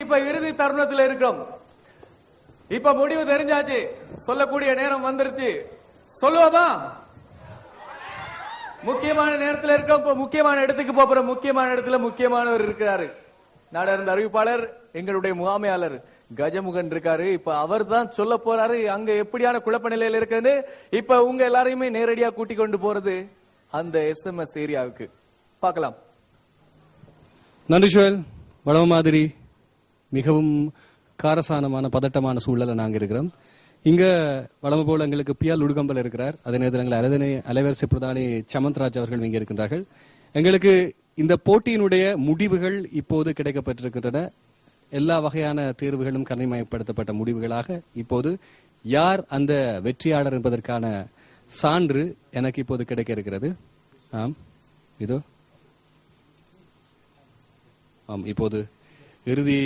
இப்ப இறுதி தருணத்தில் இருக்கிறோம். இப்ப முடிவு தெரிஞ்சாச்சு, சொல்லக்கூடிய நேரம் வந்துருச்சு. சொல்லுவோமா? முக்கியமான நேரத்தில் இருக்கிறோம். இப்ப முக்கியமான இடத்துக்கு போற முக்கியமான இடத்துல முக்கியமானவர் இருக்கிறாரு. நாடக அறிவிப்பாளர், எங்களுடைய முகாமையாளர் கஜமுகன் இருக்காரு. இப்ப அவர் தான் சொல்ல போறாரு அங்க எப்படியான குழப்ப நிலையில இருக்குன்னு. இப்ப உங்க எல்லாரையுமே நேரடியா கூட்டிக் கொண்டு போறது அந்த SMS ஏரியாவுக்கு. பார்க்கலாம். நன்றி ஷோயல். வளம மாதிரி மிகவும் காரசானமான பதட்டமான சூழல நாங்க இருக்கிறோம். இங்க வளம போல எங்களுக்கு பியால் உடுகம்பல் இருக்கிறார். அதே நேரத்தில் எங்கள் அலைவரிசை பிரதானி சமந்த்ராஜ் அவர்கள் இங்கே இருக்கின்றார்கள். எங்களுக்கு இந்த போட்டியினுடைய முடிவுகள் இப்போது கிடைக்கப்பட்டிருக்கின்றன. எல்லா வகையான தேர்வுகளும் கண்ணியமயப்படுத்தப்பட்ட முடிவுகளாக இப்போது யார் அந்த வெற்றியாளர் என்பதற்கான சான்று எனக்கு இப்போது கிடைக்க இருக்கிறது. ஆம், இதோ ஆம், இப்போது இறுதி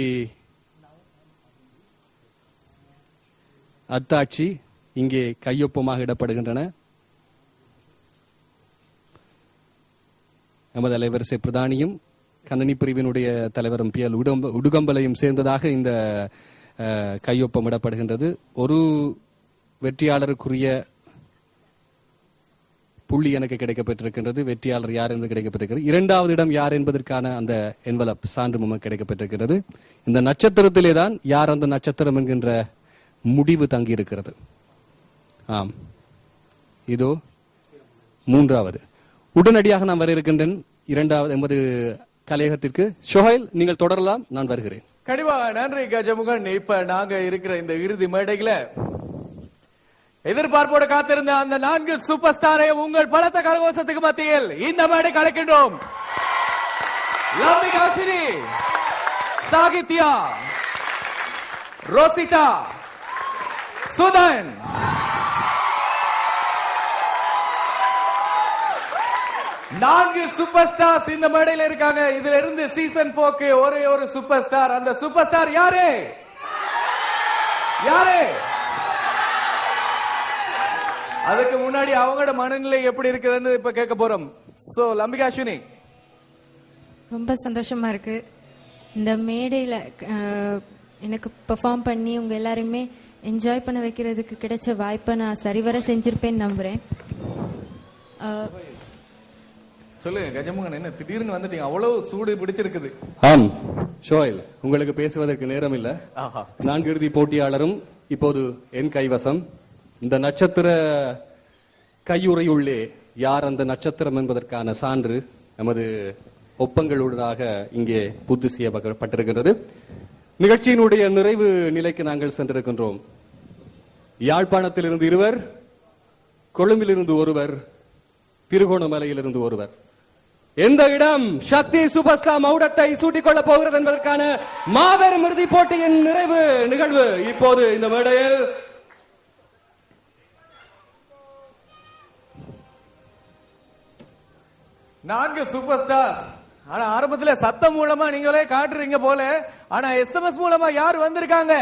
அத்தாட்சி இங்கே கையொப்பமாக இடப்படுகின்றன. நமது அலைவரிசை பிரதானியும் கணனி பிரிவினுடைய தலைவரும் பியல் உடுகம்பலையும் சேர்ந்ததாக இந்த கையொப்பம் இடப்படுகின்றது. ஒரு வெற்றியாளருக்குரிய புள்ளி எனக்கு கிடைக்கப்பட்டிருக்கின்றது. வெற்றியாளர் யார் என்று கிடைக்கப்பட்டிருக்கிறது. இரண்டாவது இடம் யார் என்பதற்கான அந்த என்வலப் சான்று கிடைக்கப்பட்டிருக்கிறது. இந்த நட்சத்திரத்திலே தான் யார் அந்த நட்சத்திரம் என்கின்ற முடிவு தங்கி இருக்கிறது. ஆம், இதோ மூன்றாவது. உடனடியாக நான் வர இருக்கின்றேன் இரண்டாவது எமது கலையகத்திற்கு. ஷோஹைல், நீங்கள் தொடரலாம், நான் வருகிறேன். கண்டிப்பா. நன்றி கஜமுகன். இப்ப நாங்க இருக்கிற இந்த இறுதி மேடையில எதிர்பார்ப்போடு காத்திருந்த அந்த 4 சூப்பர் ஸ்டாரை உங்கள் பலத்த கரகோஷத்துக்கு மத்தியில் இந்த மேடை கலைக்கின்றோம். லம்பிகாஷினி, சாகித்யா, ரோசிட்டா, சுதன், நான்கு சூப்பர் ஸ்டார்ஸ் இந்த மேடையில் இருக்காங்க. இதுல இருந்து சீசன் 4க்கு ஒரே ஒரு சூப்பர் ஸ்டார். அந்த சூப்பர் ஸ்டார் யாரு? யாரு? அதுக்கு முன்னாடி அவங்களோட மனநிலை எப்படி இருக்குதுன்னு இப்ப கேட்க போறோம். சோ லம்பிகாஷினி, ரொம்ப சந்தோஷமா இருக்கு இந்த மேடையில எனக்கு பெர்ஃபார்ம் பண்ணி உங்க எல்லாரையுமே என்ஜாய் பண்ண வைக்கிறதுக்கு கிடைச்ச வாய்ப்பை நான் சரிவர செஞ்சிருப்பேன்னு நம்புறேன். சொல்லுங்க கஜமுகன், என்ன திடீர்னு வந்துட்டீங்க? அவ்வளவு சூடு பிடிச்சிருக்குது. ஆம் ஷோயல், உங்களுக்கு பேசுவதற்கு நேரம் இல்ல. 4 இறுதி போட்டியாளரும் இப்போது என் கைவசம். இந்த நட்சத்திர கையுறையுள்ளே யார் அந்த நட்சத்திரம் என்பதற்கான சான்று நமது ஒப்பங்களுடனாக இங்கே பூர்த்தி செய்யப்பட்டிருக்கின்றது. நிகழ்ச்சியினுடைய நிறைவு நிலைக்கு நாங்கள் சென்றிருக்கின்றோம். யாழ்ப்பாணத்திலிருந்து 2, கொழும்பிலிருந்து 1, திருகோணமலையிலிருந்து 1. எந்த இடம் சக்தி சூப்பர் ஸ்டார் மகுடத்தை சூட்டிக் கொள்ள போகிறது என்பதற்கான மாபெரும் இறுதி போட்டியின் நிறைவு நிகழ்வு இப்போது இந்த மேடையில் நான்கு சூப்பர் ஸ்டார்ஸ். ஆனா ஆரம்பத்துல சத்தம் மூலமா நீங்களே காட்டுறீங்க போல, ஆனா SMS மூலமா யார் வந்திருக்காங்க?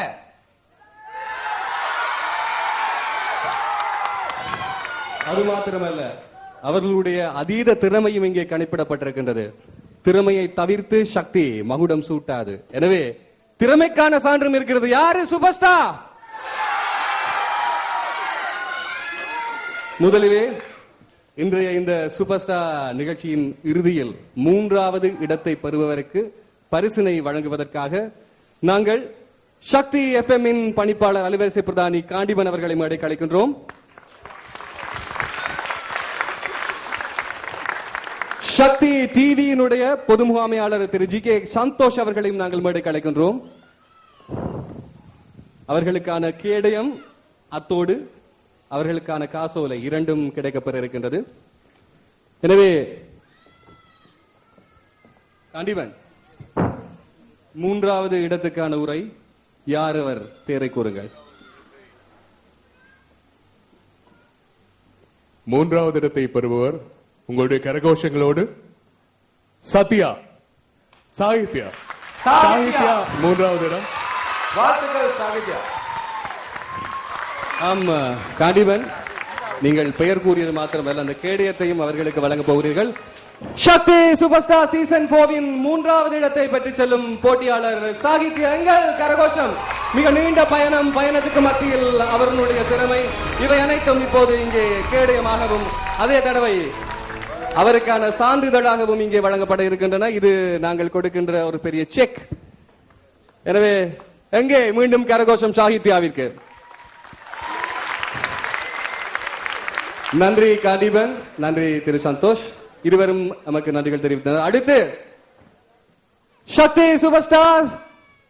அது மாத்திரமல்ல, அவர்களுடைய அதீத திறமையும் இங்கே கணிப்பிடப்பட்டிருக்கின்றது. திறமையை தவிர்த்து சக்தி மகுடம் சூட்டாது. எனவே திறமைக்கான சான்றும் இருக்கிறது. யாரு சூப்பர் ஸ்டார்? முதலிலே இன்றைய இந்த சூப்பர் ஸ்டார் நிகழ்ச்சியின் இறுதியில் 3வது இடத்தை பெறுபவருக்கு பரிசினை வழங்குவதற்காக நாங்கள் சக்தி FM இன் பணிப்பாளர் அலைவரிசை பிரதானி காண்டிபன் அவர்களை மேடைக்கு அழைக்கின்றோம். சக்தி டிவியினுடைய பொது முகாமையாளர் திரு GK சந்தோஷ் அவர்களையும் நாங்கள் மேடைக்கு அழைக்கின்றோம். அவர்களுக்கான கேடயம் அத்தோடு அவர்களுக்கான காசோலை இரண்டும் கிடைக்கப்பெற இருக்கின்றது. எனவே காண்டிபன், 3வது இடத்துக்கான உரை யார்? அவர் பேரை கூறுங்கள். 3வது இடத்தை பெறுபவர் உங்களுடைய கரகோஷங்களோடு சத்யா, சாகித்யா. 3வது இடம். வாழ்த்துக்கள் சாகித்யா. ஆமா காண்டிபன், நீங்கள் பெயர் கூறியது மாத்திரமல்ல, அந்த கேடயத்தையும் அவர்களுக்கு வழங்க போகிறீர்கள். சக்தி சூப்பர் ஸ்டார் சீசன் 4 மூன்றாவது இடத்தை பெற்று செல்லும் போட்டியாளர் சாகித்ய எங்கள் கரகோஷம். மிக நீண்ட பயணத்துக்கு மத்தியில் அவர்களுடைய திறமை இவை அனைத்தும் இப்போது இங்கே கேடயமாகவும் அதே தடவை அவருக்கான சான்றிதழாகவும் இங்கே வழங்கப்பட இருக்கின்றன. இது நாங்கள் கொடுக்கின்ற ஒரு பெரிய செக். எனவே எங்கே மீண்டும் கரகோஷம் சாகித்யாவிற்கு. நன்றி காண்டிபன், நன்றி திரு சந்தோஷ், இருவரும் நமக்கு நன்றிகள் தெரிவித்தனர். அடுத்து சக்தி சூப்பர் ஸ்டார்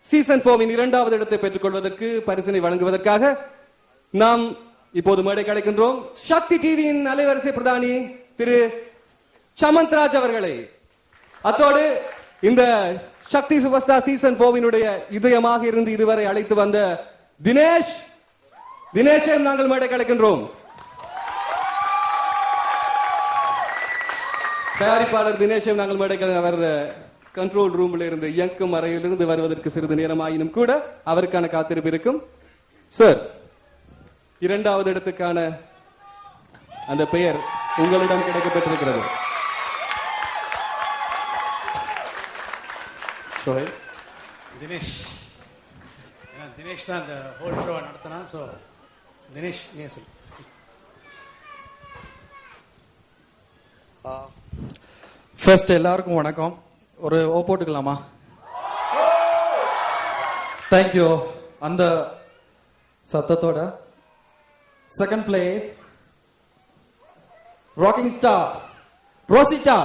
சீசன் 4 இரண்டாவது இடத்தை பெற்றுக் கொள்வதற்கு பரிசினை வழங்குவதற்காக நாம் இப்போது மேடை அழைக்கின்றோம் சக்தி டிவியின் அலைவரிசை பிரதானி திரு சமந்த்ராஜ் அவர்களை. அத்தோடு இந்த சக்தி சூப்பர் ஸ்டார் சீசன் 4 இதயமாக இருந்து இதுவரை அழைத்து வந்த தினேஷையும் நாங்கள் மேடை அழைக்கின்றோம். தயாரிப்பாளர் தினேஷையும் நாங்கள் மேடை அவர் கண்ட்ரோல் ரூம்ல இருந்து இயக்கும் அறையிலிருந்து வருவதற்கு சிறிது நேரமாயினும் கூட அவருக்கான காத்திருப்பு இருக்கும். சார், இரண்டாவது இடத்துக்கான அந்த பெயர் உங்களிடம் கிடைக்கப்பட்டிருக்கிறது. தினேஷ் தான் இந்த ஹோல் ஷோ நடத்தினா. ஸோ தினேஷ் நீ சொல்லு. ஃபர்ஸ்ட் எல்லாருக்கும் வணக்கம். ஒரு ஓ போட்டுக்கலாமா? தேங்க்யூ. அந்த சத்தத்தோட second place rocking star Rosita.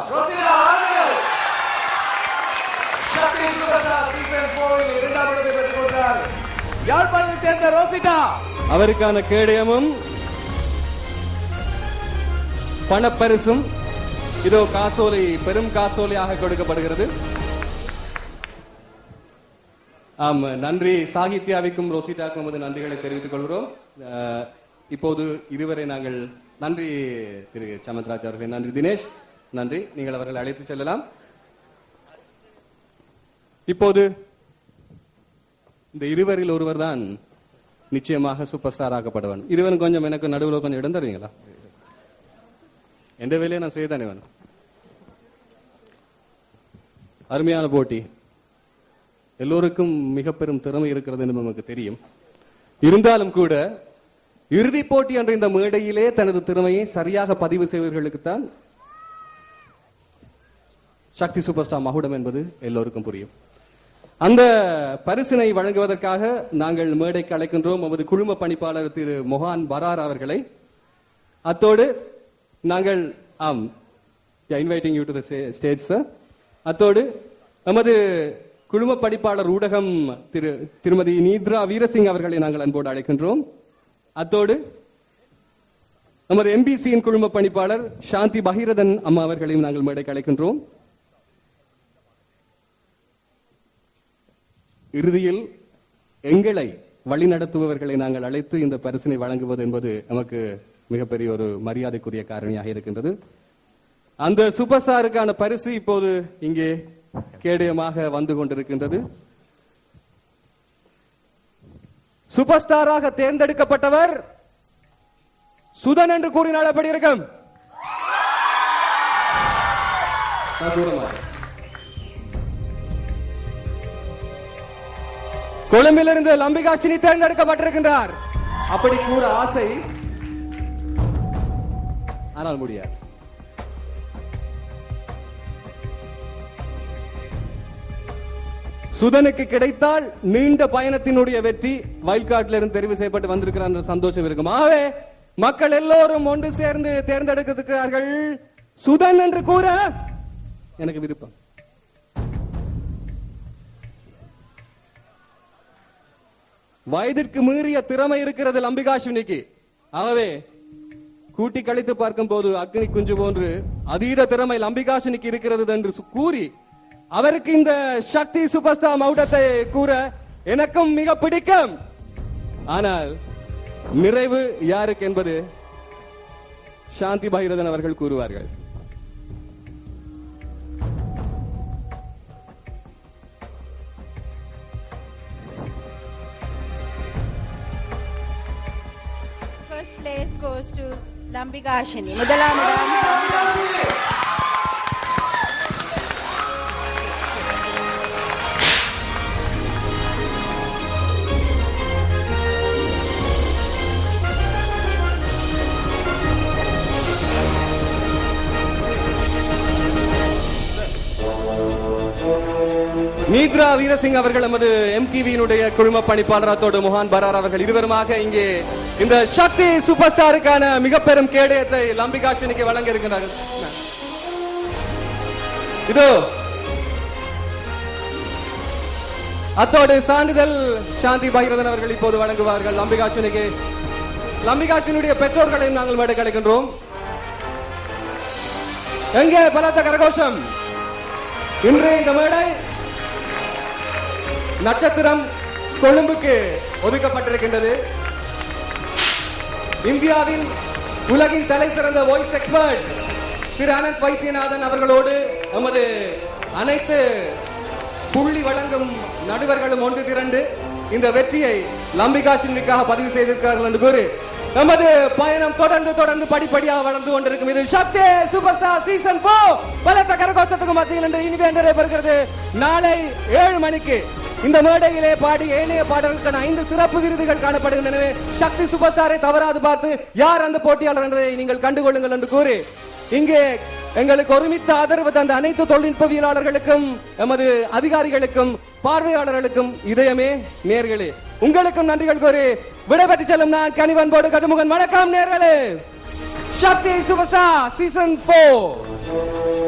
யாழ்ப்பாணத்தை சேர்ந்த ரோசிட்டா அவருக்கான கேடயமும் பணப்பரிசும் இதோ காசோலை, பெரும் காசோலையாக கொடுக்கப்படுகிறது. ஆம், நன்றி சாகித்யாவிற்கும் ரோசிட்டாவுக்கும் நமது நன்றிகளை தெரிவித்துக் கொள்கிறோம். இப்போது இருவரை நாங்கள் நன்றி திரு சமந்த்ராஜ் அவர்கள், நன்றி தினேஷ், நன்றி. நீங்கள் அவர்களை அழைத்து செல்லலாம். இப்போது இந்த இருவரில் ஒருவர் தான் நிச்சயமாக சூப்பர் ஸ்டார் ஆக்கப்படவன். இருவரும் கொஞ்சம் எனக்கு நடுவில் கொஞ்சம் இடம் தருவீங்களா? எந்த வேலையை நான் செய்யத்தானே வேணும். அருமையான போட்டி. எல்லோருக்கும் மிக பெரும் திறமை இருக்கிறது என்று நமக்கு தெரியும். இருந்தாலும் கூட இறுதி போட்டி என்ற இந்த மேடையிலே தனது திறமையை சரியாக பதிவு செய்வர்களுக்குத்தான் சக்தி சூப்பர் ஸ்டார் மகுடம் என்பது எல்லோருக்கும் புரியும். அந்த பரிசினை வழங்குவதற்காக நாங்கள் மேடைக்கு அழைக்கின்றோம் நமது குழும பணிப்பாளர் திரு மொஹான் பரார் அவர்களை. அத்தோடு நாங்கள் inviting you to the stage sir. அத்தோடு நமது குழும படிப்பாளர் ஊடகம் திருமதி நீத்ரா வீரசிங் அவர்களை நாங்கள் அன்போடு அழைக்கின்றோம். அத்தோடு நமது எம்பிசியின் குழும பணிப்பாளர் சாந்தி பகீரதன் அம்மா அவர்களையும் நாங்கள் மேடைக்கு அழைக்கின்றோம். இறுதியில் எங்களை வழிநடத்துபவர்களை நாங்கள் அழைத்து இந்த பரிசினை வழங்குவது என்பது நமக்கு மிகப்பெரிய ஒரு மரியாதைக்குரிய காரணியாக இருக்கின்றது. அந்த சூப்பர் ஸ்டாருக்கான பரிசு இப்போது இங்கே கேடயமாக வந்து கொண்டிருக்கின்றது. சூப்பர் ஸ்டாராக தேர்ந்தெடுக்கப்பட்டவர் சுதன் என்று கூறினால் எப்படி இருக்கும்? கொழும்பிலிருந்து லம்பிகாஷினி தேர்ந்தெடுக்கப்பட்டிருக்கின்றார். அப்படி கூற ஆசை, ஆனால் முடியாது. சுதனுக்கு கிடைத்தால் நீண்ட பயணத்தினுடைய வெற்றி. வைல்ட் கார்டில் இருந்து தெரிவு செய்யப்பட்டு வந்திருக்கிறார் என்ற சந்தோஷம் இருக்கும். ஆகவே மக்கள் எல்லோரும் ஒன்று சேர்ந்து தேர்ந்தெடுக்கிறார்கள் சுதன் என்று கூற எனக்கு விருப்பம். வயதிற்கு மீறிய திறமை இருக்கிறது லம்பிகாஷினிக்கு. ஆகவே கூட்டி கழித்து பார்க்கும் போது அக்னி குஞ்சு போன்று அதீத திறமை லம்பிகாஷினிக்கு இருக்கிறது என்று கூறி அவருக்கு இந்த சக்தி சூப்பர் ஸ்டார் மகுடத்தை கூற எனக்கும் மிக பிடிக்கும். ஆனால் நிறைவு யாருக்கு என்பது சாந்தி பகீரதன் அவர்கள் கூறுவார்கள். First place goes to Lambikashini. முதலாம் இடம் ருத்ரா வீரசிங் அவர்கள் நமது MTV-யினுடைய குழும பணிப்பாளராத்தோடு மோகன் பரார் அவர்கள் இருவருமாக இங்கே இந்த சக்தி சூப்பர் ஸ்டாருக்கான மிக பெரும் கேடயத்தை லம்பிகாஸ்வினிக்கு வழங்க இருக்கிறார்கள். இதோ அத்தோடு சான்றிதழ் சாந்தி பகிரதன் அவர்கள் இப்போது வழங்குவார்கள் லம்பிகாஸ்வினிக்கு. லம்பிகாஸ்வினுடைய பெற்றோர்களையும் நாங்கள் மேடை கிடைக்கின்றோம். எங்கே பலத்த கரகோஷம். இன்று இந்த மேடை நட்சத்திரம் கொழும்புக்கு ஒதுக்கப்பட்டிருக்கின்றது. இந்தியாவின் உலகின் தலை சிறந்த வாய்ஸ் எக்ஸ்பர்ட் திரு அனந்த் வைத்தியநாதன் அவர்களோடு நமது அனைத்து புள்ளி வழங்கும் நடுவர்களும் ஒன்று திரண்டு இந்த வெற்றியை லம்பிகாஸ்வினிக்காக பதிவு செய்திருக்கிறார்கள் என்று கூறி நமது பயணம் தொடர்ந்து படிப்படியாக வளர்ந்து கொண்டிருக்கும். இது சக்தி சூப்பர் ஸ்டார் சீசன் 4 பலத்த கரகோஷத்துக்கு மத்தியில் என்று இனிதே நடைபெறுகிறது. நாளை 7 மணிக்கு இந்த மேடையிலே பாடி ஏனைய பாடல்களுக்கான 5 சிறப்பு விருதுகள் காணப்படுகின்றன. சக்தி சூப்பர் ஸ்டாரை தவறாது பார்த்து யார் அந்த போட்டியாளர் என்பதை நீங்கள் கண்டுகொள்ளுங்கள் என்று கூறி இங்கே எங்களுக்கு ஒருமித்த ஆதரவு தந்த அனைத்து தொழில்நுட்பவியலாளர்களுக்கும் எமது அதிகாரிகளுக்கும் பார்வையாளர்களுக்கும் இதயமே நேர்களே உங்களுக்கும் நன்றிகள் கூறி விடைபெற்று செல்லும் நான் கனிவன்போடு கஜமுகன். வணக்கம் நேர்களே. சக்தி சூப்பர் ஸ்டார் சீசன் 4.